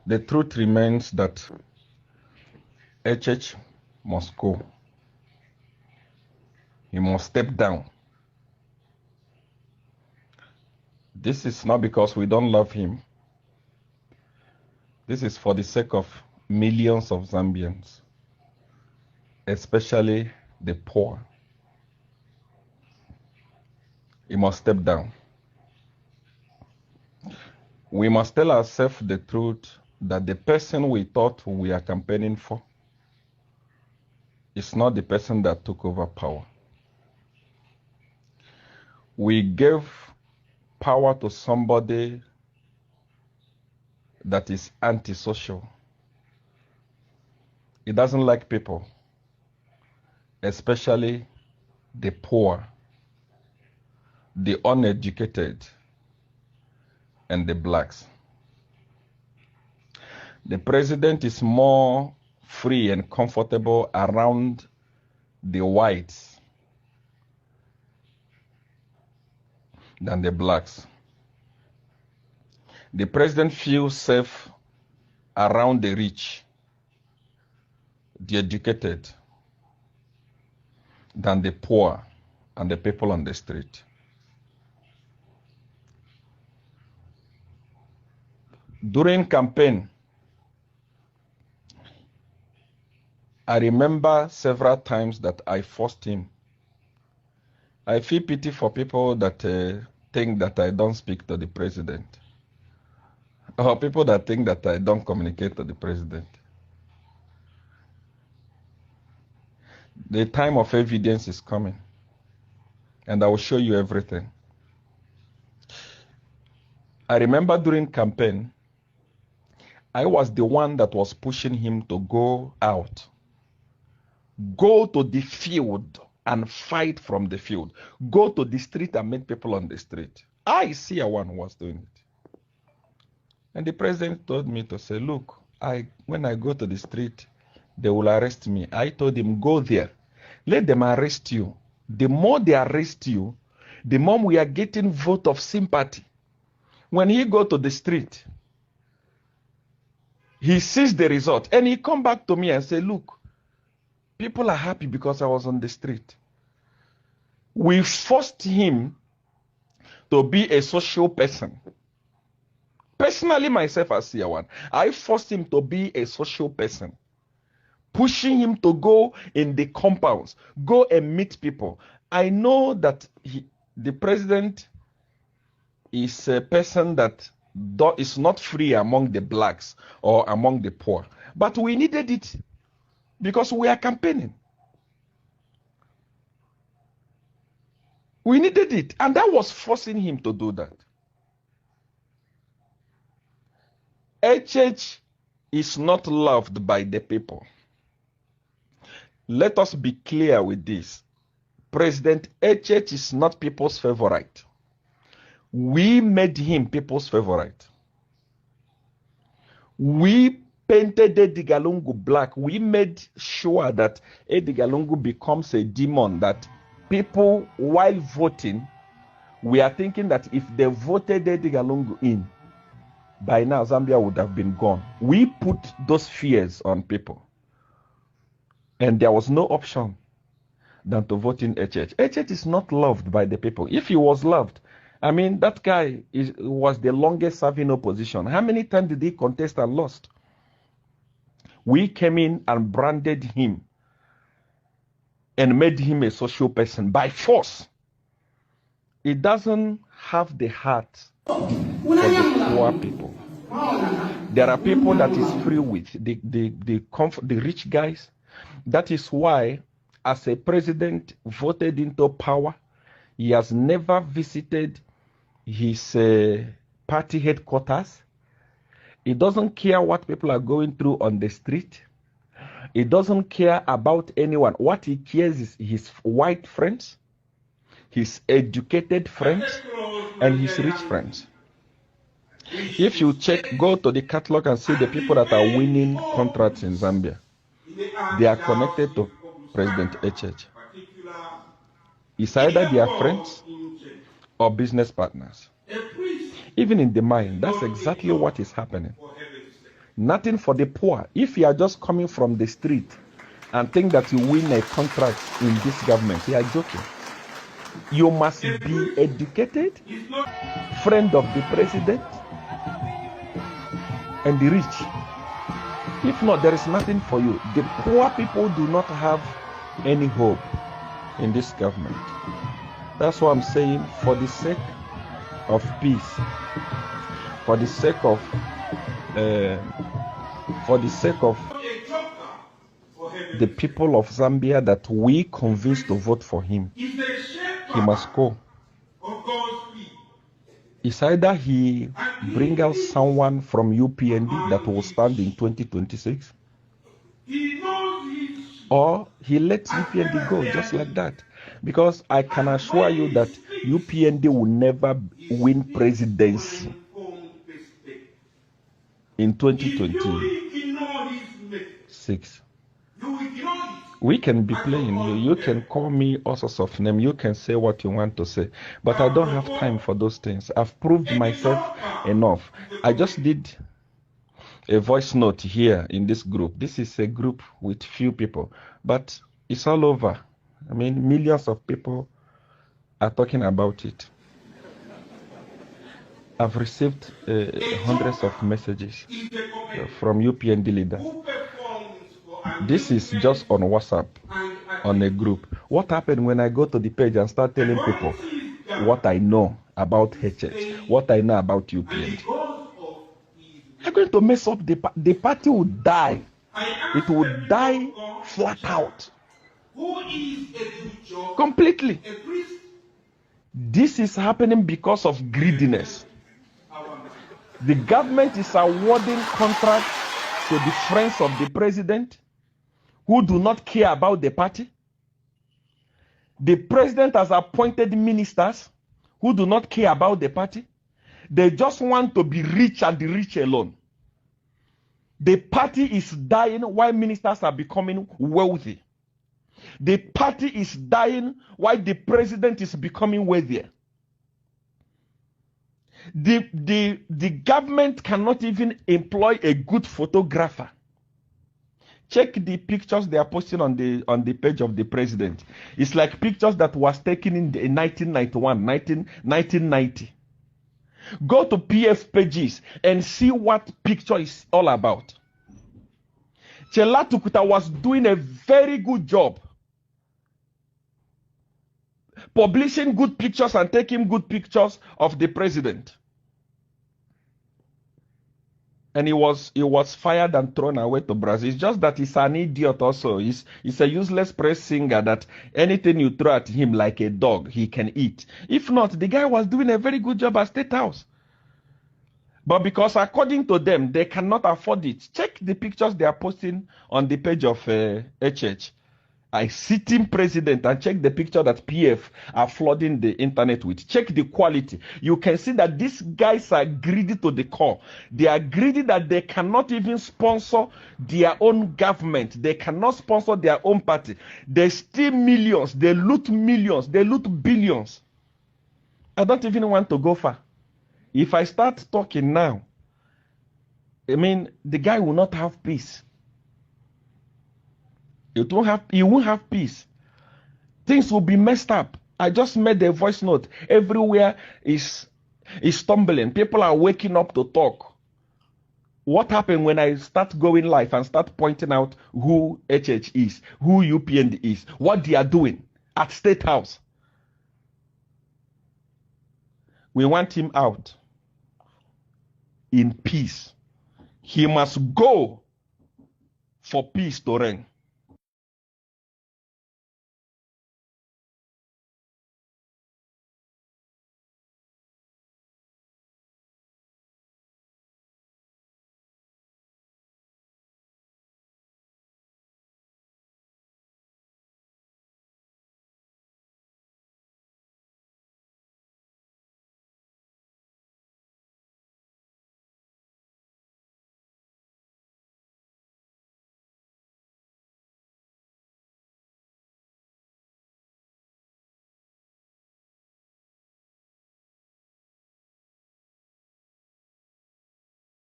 The truth remains that HH must go. He must step down. This is not because we don't love him. This is for the sake of millions of Zambians, especially the poor. He must step down. We must tell ourselves the truth that the person we thought we are campaigning for is not the person that took over power. We gave power to somebody that is antisocial. He doesn't like people, especially the poor, the uneducated, and the blacks. The president is more free and comfortable around the whites than the blacks. The president feels safe around the rich, the educated, than the poor and the people on the street. During campaign, I remember several times that I forced him. I feel pity for people that think that I don't speak to the president, or people that think that I don't communicate to the president. The time of evidence is coming, and I will show you everything. I remember during campaign, I was the one that was pushing him to go out. Go to the field and fight from the field. Go to the street and meet people on the street. I see a one who was doing it. And the president told me to say, look, when I go to the street, they will arrest me. I told him, go there. Let them arrest you. The more they arrest you, the more we are getting vote of sympathy. When he go to the street, he sees the result. And he come back to me and say, look, people are happy because I was on the street. We forced him to be a social person. Personally, myself as Seer one, I forced him to be a social person. Pushing him to go in the compounds, go and meet people. I know that the president is a person that is not free among the blacks or among the poor. But we needed it because we are campaigning. We needed it, and that was forcing him to do that. HH is not loved by the people. Let us be clear with this. President HH is not people's favorite. We made him people's favorite. We painted Edgar Lungu black. We made sure that Edgar Lungu becomes a demon, that people, while voting, we are thinking that if they voted Edgar Lungu in, by now Zambia would have been gone. We put those fears on people. And there was no option than to vote in HH. HH is not loved by the people. If he was loved, I mean, that guy was the longest serving opposition. How many times did he contest and lost? We came in and branded him and made him a social person by force. He doesn't have the heart for the poor people. There are people that is free with, the rich guys. That is why, as a president voted into power, he has never visited his party headquarters. He doesn't care what people are going through on the street. He doesn't care about anyone. What he cares is his white friends, his educated friends, and his rich friends. If you check, go to the catalog and see the people that are winning contracts in Zambia, they are connected to President HH. It's either their friends or business partners. Even in the mine, that's exactly what is happening. Nothing for the poor. If you are just coming from the street and think that you win a contract in this government, you are joking. You must be educated, friend of the president, and the rich. If not, there is nothing for you. The poor people do not have any hope in this government. That's why I'm saying, for the sake of peace, for the sake of the people of Zambia that we convinced to vote for him, he must go. It's either he bring out someone from UPND that will stand in 2026, or he lets UPND go just like that. Because I can assure you that UPND will never win presidency in 2026. We can be playing. You can call me all sorts of names. You can say what you want to say. But I don't have time for those things. I've proved myself enough. I just did a voice note here in this group. This is a group with few people, but it's all over. I mean, millions of people are talking about it. I've received hundreds of messages from UPND leaders. This is just on WhatsApp, on a group. What happened when I go to the page and start telling people what I know about HH, what I know about UPND? You're going to mess up the party will die. It will die flat out. Completely. This is happening because of greediness. The government is awarding contracts to the friends of the president who do not care about the party. The president has appointed ministers who do not care about the party. They just want to be rich and the rich alone. The party is dying while ministers are becoming wealthy. The party is dying while the president is becoming wealthier. The government cannot even employ a good photographer. Check the pictures they are posting on the page of the president. It's like pictures that was taken in 1991, 1990. Go to PF pages and see what picture is all about. Chela Tukuta was doing a very good job publishing good pictures and taking good pictures of the president. And he was fired and thrown away to Brazil. It's just that he's an idiot also. He's a useless press singer that anything you throw at him like a dog, he can eat. If not, the guy was doing a very good job at State House. But because according to them, they cannot afford it. Check the pictures they are posting on the page of HH. A sitting president, and check the picture that PF are flooding the internet with. Check the quality. You can see that these guys are greedy to the core. They are greedy that they cannot even sponsor their own government. They cannot sponsor their own party. They steal millions. They loot millions. They loot billions. I don't even want to go far. If I start talking now, I mean, the guy will not have peace. He won't have peace. Things will be messed up. I just made a voice note. Everywhere is stumbling. People are waking up to talk. What happened when I start going live and start pointing out who HH is, who UPND is, what they are doing at State House? We want him out in peace. He must go for peace to reign.